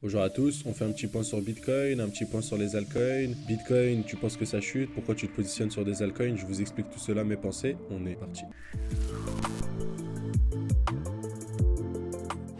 Bonjour à tous, on fait un petit point sur Bitcoin, un petit point sur les altcoins. Bitcoin, tu penses que ça chute? Pourquoi tu te positionnes sur des altcoins? Je vous explique tout cela, mes pensées. On est parti.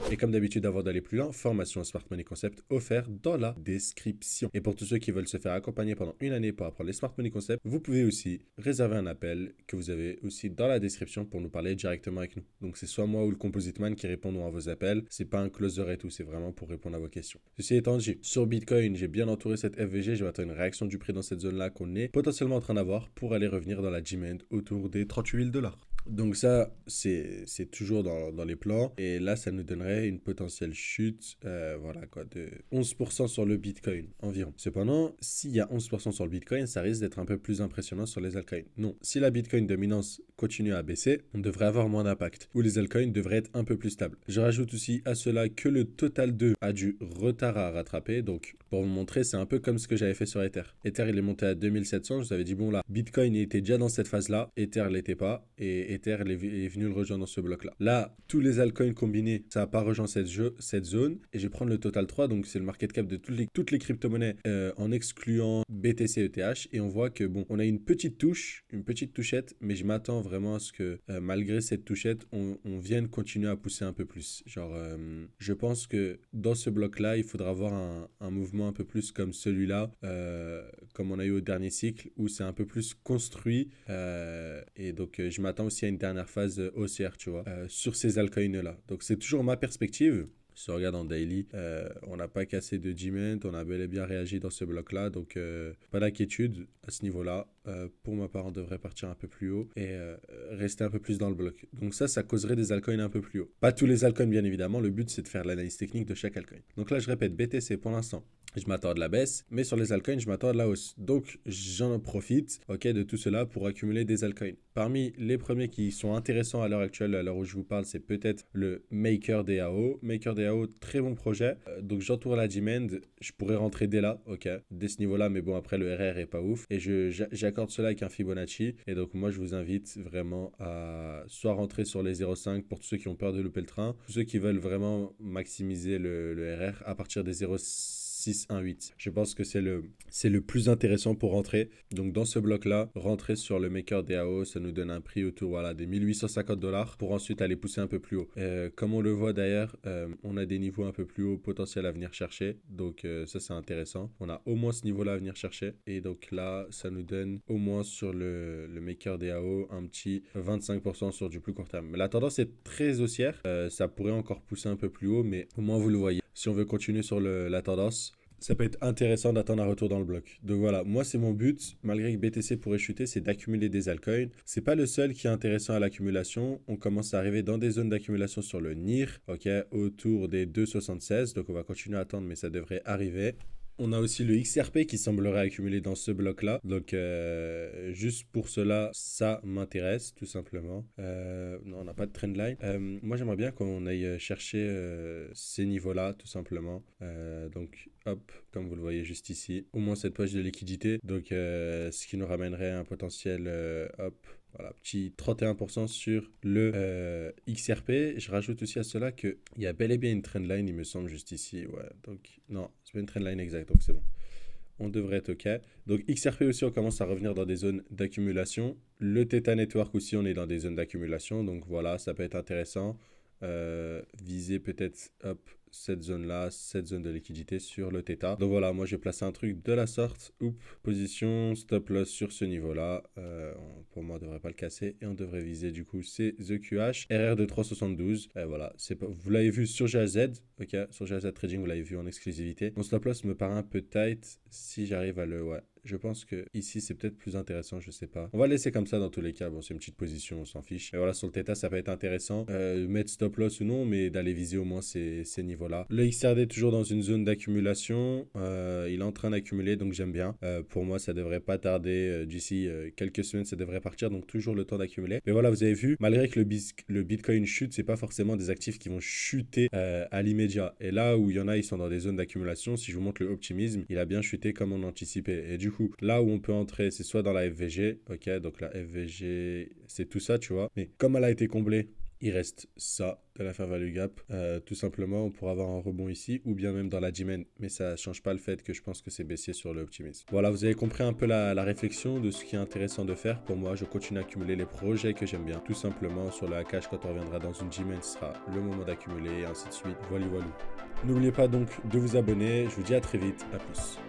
Et comme d'habitude, avant d'aller plus loin, formation Smart Money Concept offert dans la description. Et pour tous ceux qui veulent se faire accompagner pendant une année pour apprendre les Smart Money Concepts, vous pouvez aussi réserver un appel que vous avez aussi dans la description pour nous parler directement avec nous. Donc c'est soit moi ou le Composite Man qui répondons à vos appels. C'est pas un closer et tout, c'est vraiment pour répondre à vos questions. Ceci étant dit, sur Bitcoin, j'ai bien entouré cette FVG. Je vais attendre une réaction du prix dans cette zone-là qu'on est potentiellement en train d'avoir pour aller revenir dans la demand autour des 38 000 $. Donc ça, c'est toujours dans les plans. Et là, ça nous donnerait une potentielle chute voilà quoi, de 11% sur le Bitcoin environ. Cependant, s'il y a 11% sur le Bitcoin, ça risque d'être un peu plus impressionnant sur les altcoins. Non, si la Bitcoin dominance continue à baisser, on devrait avoir moins d'impact, ou les altcoins devraient être un peu plus stables. Je rajoute aussi à cela que le Total 2 a du retard à rattraper. Donc, pour vous montrer, c'est un peu comme ce que j'avais fait sur Ether. Ether, il est monté à 2700. Je vous avais dit, bon là, Bitcoin était déjà dans cette phase-là. Ether ne l'était pas. Et Ether est venu le rejoindre dans ce bloc-là. Là, tous les altcoins combinés, ça n'a pas rejoint cette zone. Et je vais prendre le Total 3. Donc, c'est le market cap de toutes les crypto-monnaies en excluant BTC et ETH. Et on voit que, bon, on a une petite touchette. Mais je m'attends vraiment à ce que, malgré cette touchette, on vienne continuer à pousser un peu plus. Genre, je pense que dans ce bloc-là, il faudra avoir un mouvement un peu plus comme celui-là, comme on a eu au dernier cycle, où c'est un peu plus construit. Et donc, je m'attends aussi à une dernière phase haussière, tu vois, sur ces altcoins-là. Donc, c'est toujours ma perspective. Si on regarde en daily, on n'a pas cassé de demand, on a bel et bien réagi dans ce bloc-là, donc pas d'inquiétude à ce niveau-là. Pour ma part, on devrait partir un peu plus haut et rester un peu plus dans le bloc. Donc ça causerait des altcoins un peu plus haut. Pas tous les altcoins, bien évidemment, le but c'est de faire l'analyse technique de chaque altcoin. Donc là, je répète, BTC pour l'instant, je m'attends à de la baisse, mais sur les altcoins, je m'attends à de la hausse. Donc, j'en profite de tout cela pour accumuler des altcoins. Parmi les premiers qui sont intéressants à l'heure actuelle, à l'heure où je vous parle, c'est peut-être le MakerDAO. MakerDAO, très bon projet. Donc, j'entoure la demand. Je pourrais rentrer dès là, dès ce niveau-là, mais bon, après, le RR est pas ouf. Et j'accorde cela avec un Fibonacci. Et donc, moi, je vous invite vraiment à soit rentrer sur les 0,5 pour tous ceux qui ont peur de louper le train, tous ceux qui veulent vraiment maximiser le RR à partir des 0,618. Je pense que c'est le plus intéressant pour rentrer. Donc dans ce bloc-là, rentrer sur le MakerDAO, ça nous donne un prix autour des 1850 $ pour ensuite aller pousser un peu plus haut. Comme on le voit d'ailleurs, on a des niveaux un peu plus hauts potentiels à venir chercher. Donc ça c'est intéressant. On a au moins ce niveau-là à venir chercher. Et donc là, ça nous donne au moins sur le MakerDAO un petit 25% sur du plus court terme. Mais la tendance est très haussière. Ça pourrait encore pousser un peu plus haut, mais au moins vous le voyez. Si on veut continuer sur la tendance, ça peut être intéressant d'attendre un retour dans le bloc. Donc voilà, moi c'est mon but, malgré que BTC pourrait chuter, c'est d'accumuler des altcoins. C'est pas le seul qui est intéressant à l'accumulation. On commence à arriver dans des zones d'accumulation sur le NIR, autour des 2,76. Donc on va continuer à attendre, mais ça devrait arriver. On a aussi le XRP qui semblerait accumuler dans ce bloc-là. Donc, juste pour cela, ça m'intéresse, tout simplement. Non, on n'a pas de trendline. Moi, j'aimerais bien qu'on aille chercher ces niveaux-là, tout simplement. Donc, hop, comme vous le voyez juste ici. Au moins cette poche de liquidité. Donc, ce qui nous ramènerait un potentiel, voilà, petit 31% sur le XRP. Je rajoute aussi à cela qu'il y a bel et bien une trendline, il me semble, juste ici. Ouais, donc, non, c'est pas une trendline exacte, donc c'est bon. On devrait être OK. Donc, XRP aussi, on commence à revenir dans des zones d'accumulation. Le Theta Network aussi, on est dans des zones d'accumulation. Donc, voilà, ça peut être intéressant. Viser peut-être, cette zone-là, cette zone de liquidité sur le Theta. Donc voilà, moi j'ai placé un truc de la sorte. Position, stop loss sur ce niveau-là. Pour moi, on ne devrait pas le casser. Et on devrait viser du coup ces EQH. RR de 3,72. Voilà, vous l'avez vu sur GAZ. Sur GAZ Trading, vous l'avez vu en exclusivité. Mon stop loss me paraît un peu tight. Si j'arrive à le... Ouais, je pense que ici c'est peut-être plus intéressant, je sais pas. On va le laisser comme ça dans tous les cas. Bon, c'est une petite position, on s'en fiche. Et voilà, sur le Theta, ça peut être intéressant. Mettre stop loss ou non, mais d'aller viser au moins ces niveaux-là. Le XRD est toujours dans une zone d'accumulation. Il est en train d'accumuler, donc j'aime bien. Pour moi, ça devrait pas tarder. D'ici quelques semaines, ça devrait partir, donc toujours le temps d'accumuler. Mais voilà, vous avez vu, malgré que le Bitcoin chute, c'est pas forcément des actifs qui vont chuter à l'immédiat. Et là où il y en a, ils sont dans des zones d'accumulation. Si je vous montre le optimisme, il a bien chuté comme on anticipait. Et du coup, là où on peut entrer, c'est soit dans la FVG. Donc la FVG, c'est tout ça, tu vois. Mais comme elle a été comblée il reste ça de la fair value gap. Tout simplement, on pourra avoir un rebond ici ou bien même dans la G-Main, mais ça ne change pas le fait que je pense que c'est baissier sur le optimisme. Voilà, vous avez compris un peu la réflexion de ce qui est intéressant de faire. Pour moi, je continue à accumuler les projets que j'aime bien. Tout simplement, sur le hackage, quand on reviendra dans une G-Main, ce sera le moment d'accumuler et ainsi de suite. Voilà, voilà. N'oubliez pas donc de vous abonner. Je vous dis à très vite. À plus.